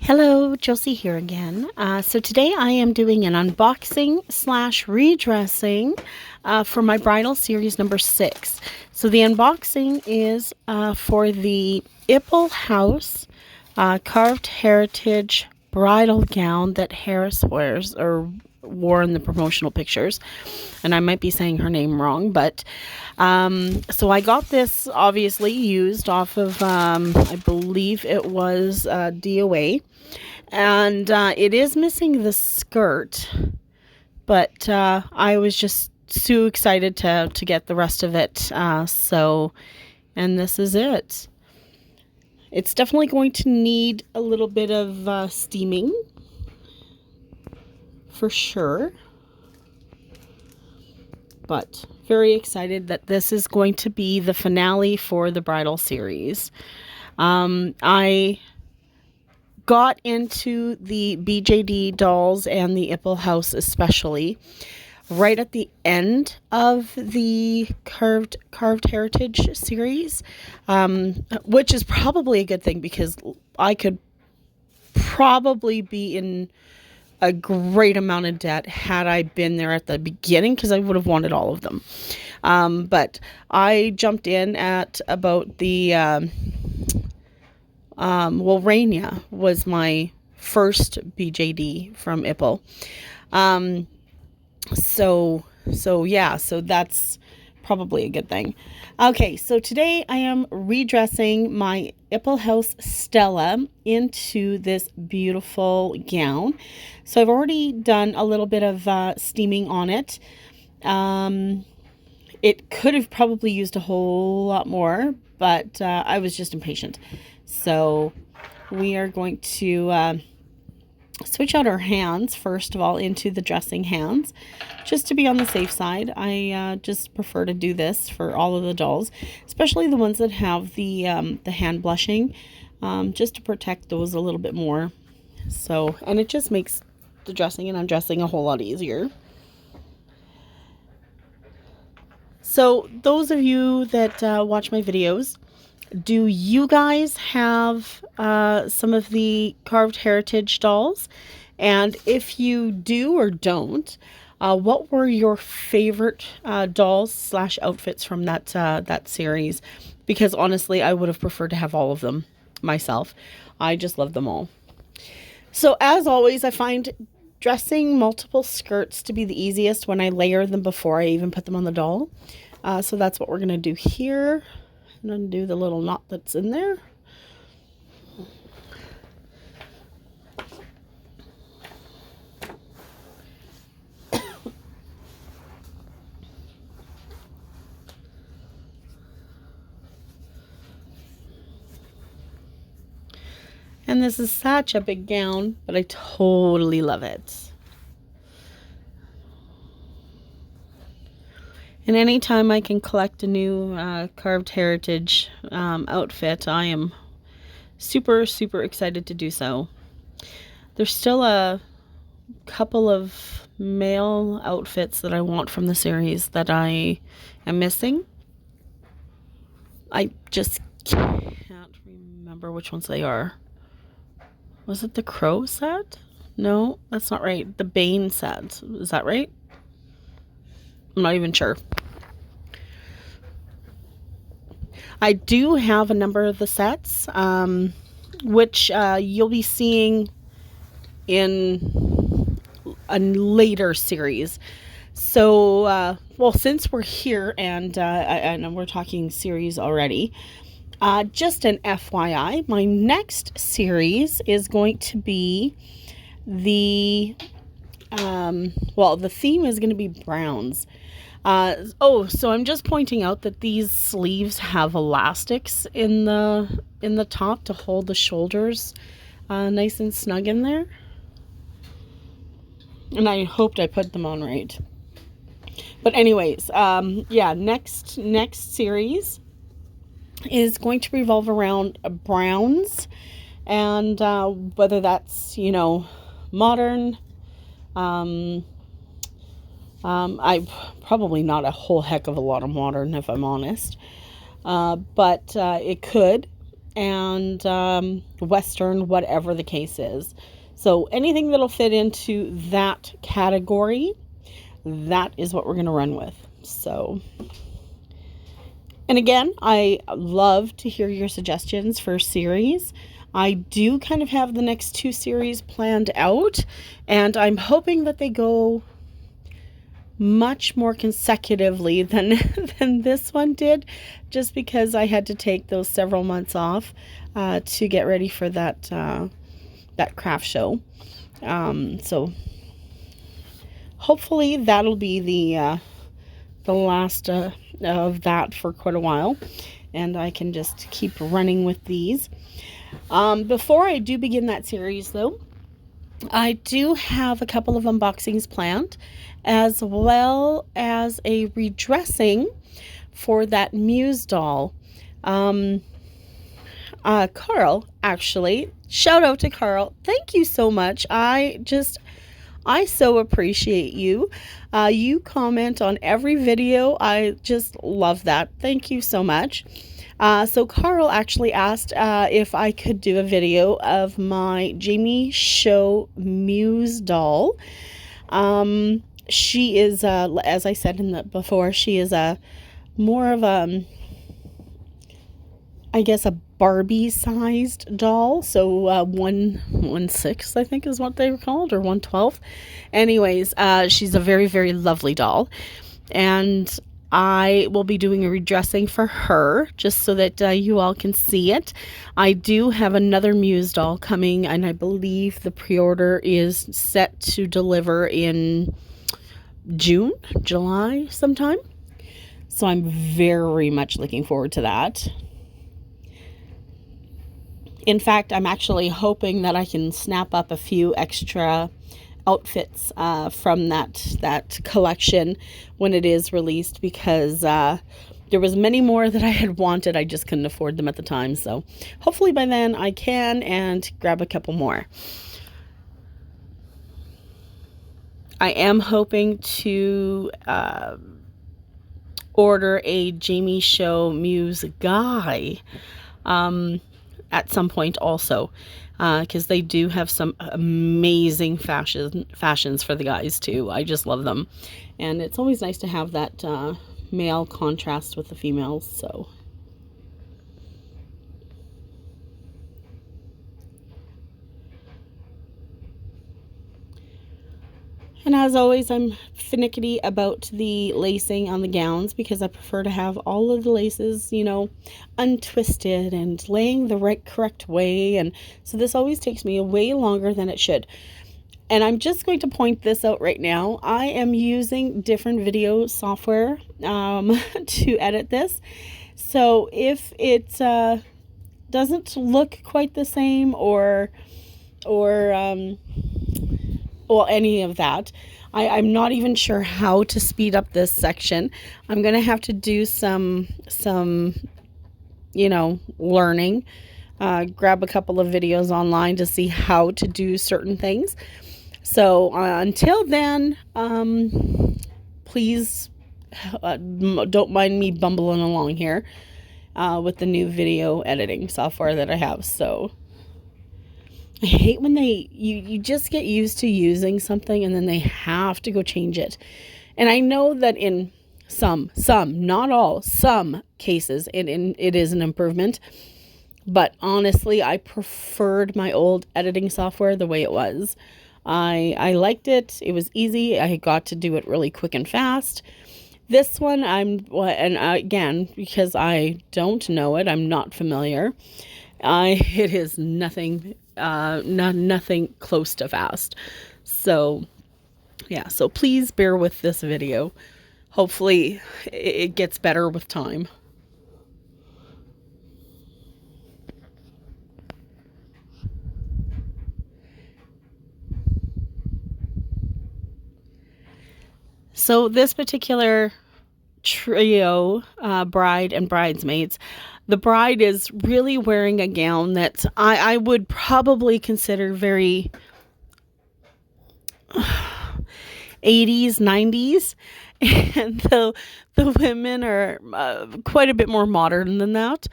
Hello, Josie here again. So today I am doing an unboxing slash redressing for my Bridal Series number 6. So the unboxing is for the Iplehouse Carved Heritage bridal gown that Harace wears or wore in the promotional pictures. And I might be saying her name wrong, but so I got this obviously used off of, I believe it was DOA. And it is missing the skirt, but I was just so excited to get the rest of it. And this is it. It's definitely going to need a little bit of steaming, for sure. But very excited that this is going to be the finale for the Bridal Series. I got into the BJD dolls and the Iplehouse especially right at the end of the carved heritage series, which is probably a good thing because I could probably be in a great amount of debt had I been there at the beginning, because I would have wanted all of them. But I jumped in at about the Rainia was my first BJD from Ipple. So that's probably a good thing. Okay, so today I am redressing my Iplehouse Stella into this beautiful gown. So I've already done a little bit of steaming on it. It could have probably used a whole lot more, but I was just impatient. So we are going to switch out our hands, first of all, into the dressing hands, just to be on the safe side. I just prefer to do this for all of the dolls, especially the ones that have the hand blushing, just to protect those a little bit more. So, and it just makes the dressing and undressing a whole lot easier. So those of you that watch my videos, do you guys have some of the carved heritage dolls? And if you do or don't, what were your favorite dolls slash outfits from that series? Because honestly, I would have preferred to have all of them myself. I just love them all. So as always, I find dressing multiple skirts to be the easiest when I layer them before I even put them on the doll. So that's what we're going to do here. And undo the little knot that's in there. And this is such a big gown, but I totally love it. And anytime I can collect a new carved heritage outfit, I am super, super excited to do so. There's still a couple of male outfits that I want from the series that I am missing. I just can't remember which ones they are. Was it the Crow set? No, that's not right. The Bane set. Is that right? I'm not even sure. I do have a number of the sets, which you'll be seeing in a later series. So, well, since we're here and we're talking series already, just an FYI, my next series is going to be the theme is going to be browns. So I'm just pointing out that these sleeves have elastics in the top to hold the shoulders nice and snug in there. And I hoped I put them on right. But anyways, next series is going to revolve around browns, and whether that's, modern. I probably not a whole heck of a lot of modern, if I'm honest, but it could. and Western, whatever the case is. So anything that'll fit into that category, that is what we're going to run with. So, and again, I love to hear your suggestions for series. I do kind of have the next 2 series planned out, and I'm hoping that they go much more consecutively than than this one did, just because I had to take those several months off to get ready for that that craft show. So hopefully that'll be the last of that for quite a while, and I can just keep running with these. Before I do begin that series, though, I do have a couple of unboxings planned, as well as a redressing for that Muse doll. Carl, actually, shout out to Carl. Thank you so much. I so appreciate you. You comment on every video. I just love that. Thank you so much. So Carl actually asked if I could do a video of my Jamie Show Muse doll. She is, as I said before, she is more of a, I guess, a Barbie-sized doll. So 1/6, I think, is what they were called, or 1/12. Anyways, she's a very, very lovely doll, and I will be doing a redressing for her, just so that you all can see it. I do have another Muse doll coming, and I believe the pre-order is set to deliver in June, July sometime. So I'm very much looking forward to that. In fact, I'm actually hoping that I can snap up a few extra outfits from that collection when it is released, because there was many more that I had wanted. I just couldn't afford them at the time. So hopefully by then I can and grab a couple more. I am hoping to order a Jamie Show Muse guy at some point also, because they do have some amazing fashions for the guys too. I just love them, and it's always nice to have that male contrast with the females. So and as always, I'm finicky about the lacing on the gowns, because I prefer to have all of the laces, you know, untwisted and laying the correct way. And so this always takes me way longer than it should. And I'm just going to point this out right now. I am using different video software to edit this. So if it doesn't look quite the same, or well, any of that, I'm not even sure how to speed up this section. I'm going to have to do some, you know, learning, grab a couple of videos online to see how to do certain things. So until then, please don't mind me bumbling along here with the new video editing software that I have. So I hate when you just get used to using something and then they have to go change it. And I know that in some, not all, some cases it is an improvement. But honestly, I preferred my old editing software the way it was. I liked it. It was easy. I got to do it really quick and fast. This one, again, because I don't know it, I'm not familiar. It is nothing close to fast. So yeah, so please bear with this video. Hopefully it gets better with time. So this particular trio, bride and bridesmaids, the bride is really wearing a gown that I would probably consider very 80s, 90s. And the women are quite a bit more modern than that.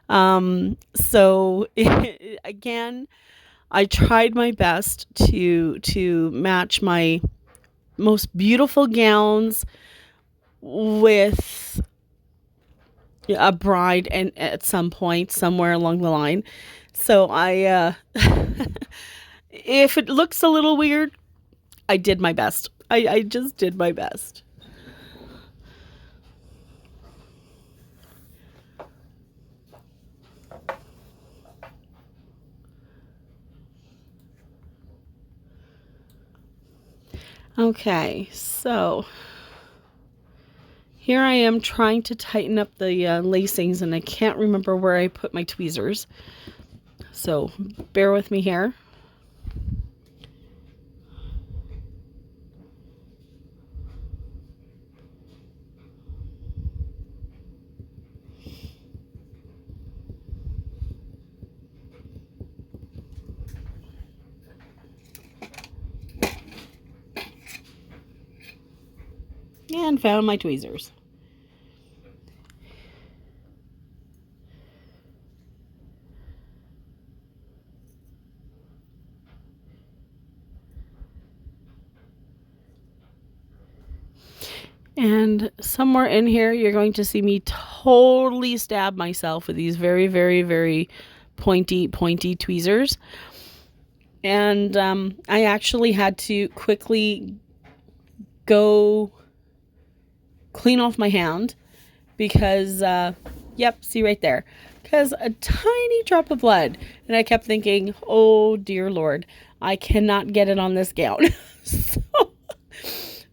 So again, I tried my best to match my most beautiful gowns with a bride, and at some point somewhere along the line. So I if it looks a little weird, I did my best. I just did my best. Okay, so here I am trying to tighten up the lacings, and I can't remember where I put my tweezers. So bear with me here. And found my tweezers. And somewhere in here, you're going to see me totally stab myself with these very, very, very pointy tweezers. And I actually had to quickly go clean off my hand because, yep, see right there, because a tiny drop of blood. And I kept thinking, oh dear Lord, I cannot get it on this gown.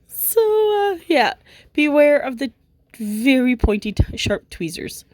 So yeah, beware of the very pointy, sharp tweezers.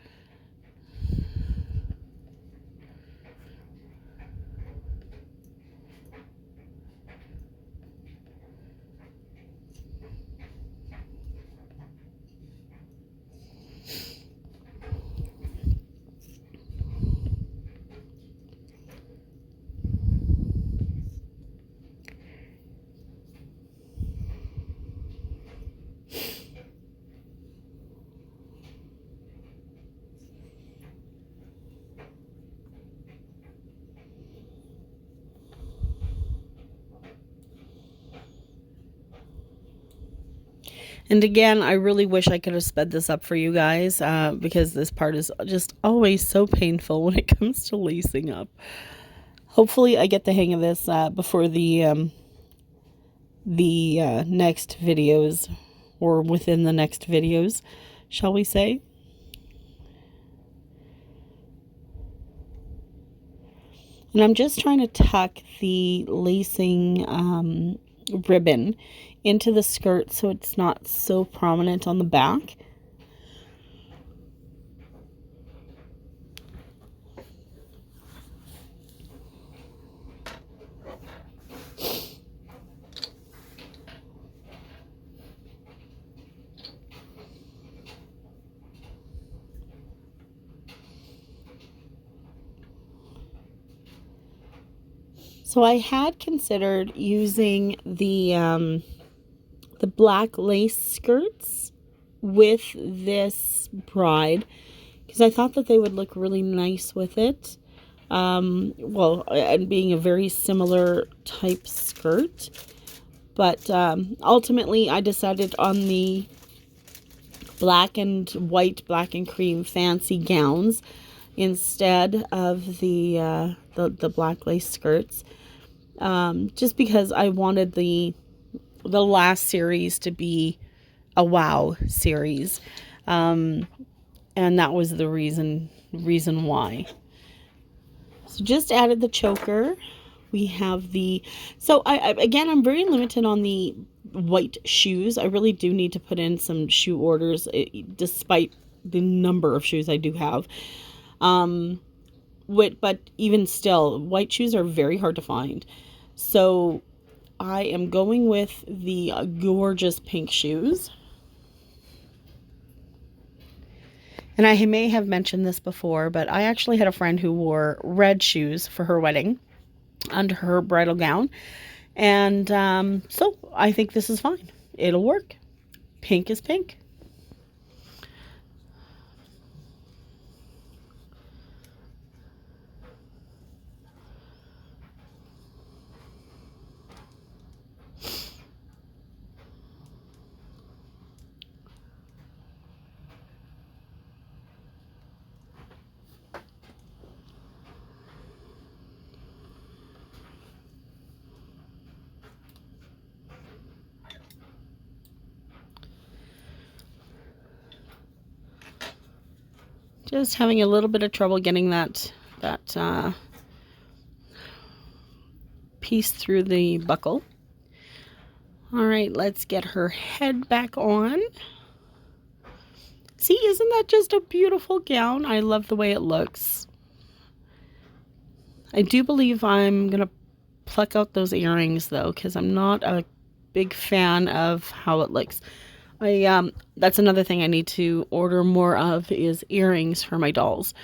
And again, I really wish I could have sped this up for you guys because this part is just always so painful when it comes to lacing up. Hopefully I get the hang of this before the next videos, or within the next videos, shall we say. And I'm just trying to tuck the lacing ribbon into the skirt so it's not so prominent on the back. So I had considered using the black lace skirts with this bride because I thought that they would look really nice with it. Well, and being a very similar type skirt. But ultimately, I decided on the black and white, black and cream fancy gowns instead of the black lace skirts. Just because I wanted the last series to be a wow series, and that was the reason why. So just added the choker. We have so I'm very limited on the white shoes. I really do need to put in some shoe orders, despite the number of shoes I do have. But even still, white shoes are very hard to find. So I am going with the gorgeous pink shoes. And I may have mentioned this before, but I actually had a friend who wore red shoes for her wedding under her bridal gown. And so I think this is fine. It'll work. Pink is pink. Just having a little bit of trouble getting that piece through the buckle. All right, let's get her head back on. See, isn't that just a beautiful gown? I love the way it looks. I do believe I'm going to pluck out those earrings, though, because I'm not a big fan of how it looks. That's another thing I need to order more of is earrings for my dolls.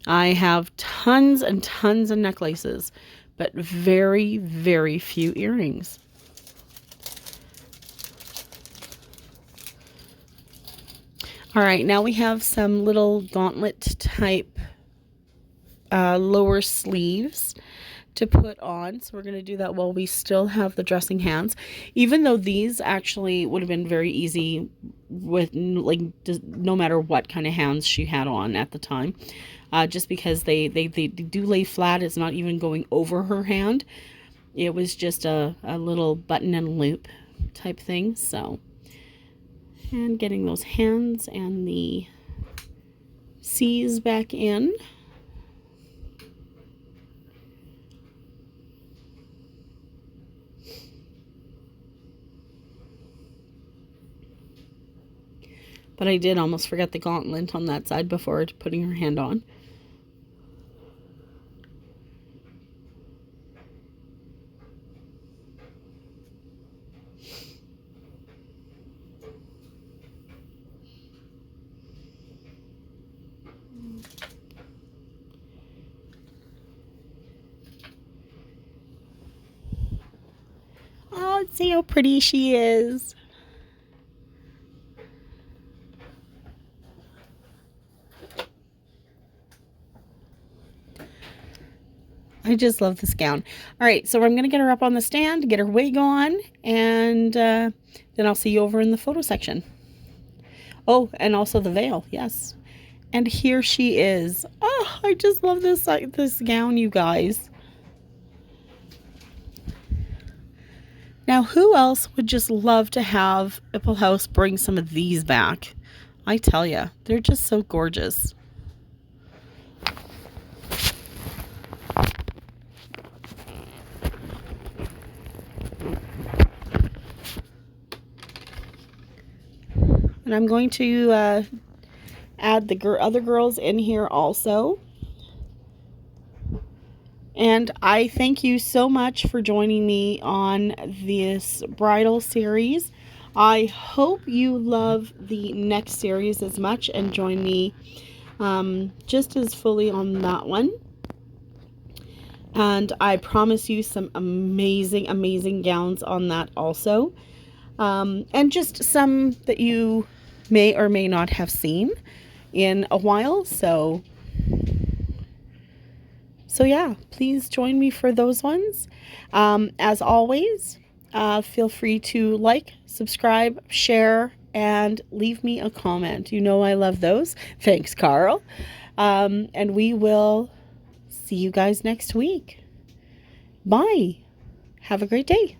I have tons and tons of necklaces, but very, very few earrings. All right, now we have some little gauntlet type lower sleeves to put on. So we're going to do that while we still have the dressing hands, even though these actually would have been very easy with like no matter what kind of hands she had on at the time, just because they do lay flat. It's not even going over her hand. It was just a little button and loop type thing. So, and getting those hands and the C's back in. But I did almost forget the gauntlet on that side before putting her hand on. Oh, see how pretty she is. I just love this gown. All right, so I'm going to get her up on the stand, get her wig on, and then I'll see you over in the photo section. Oh, and also the veil, yes. And here she is. Oh, I just love this gown, you guys. Now, who else would just love to have Iplehouse bring some of these back? I tell you, they're just so gorgeous. And I'm going to add the other girls in here also. And I thank you so much for joining me on this bridal series. I hope you love the next series as much and join me just as fully on that one. And I promise you some amazing, amazing gowns on that also. And just some that you may or may not have seen in a while. So yeah, please join me for those ones. As always, feel free to like, subscribe, share, and leave me a comment. You know I love those. Thanks, Carl. And we will see you guys next week. Bye. Have a great day.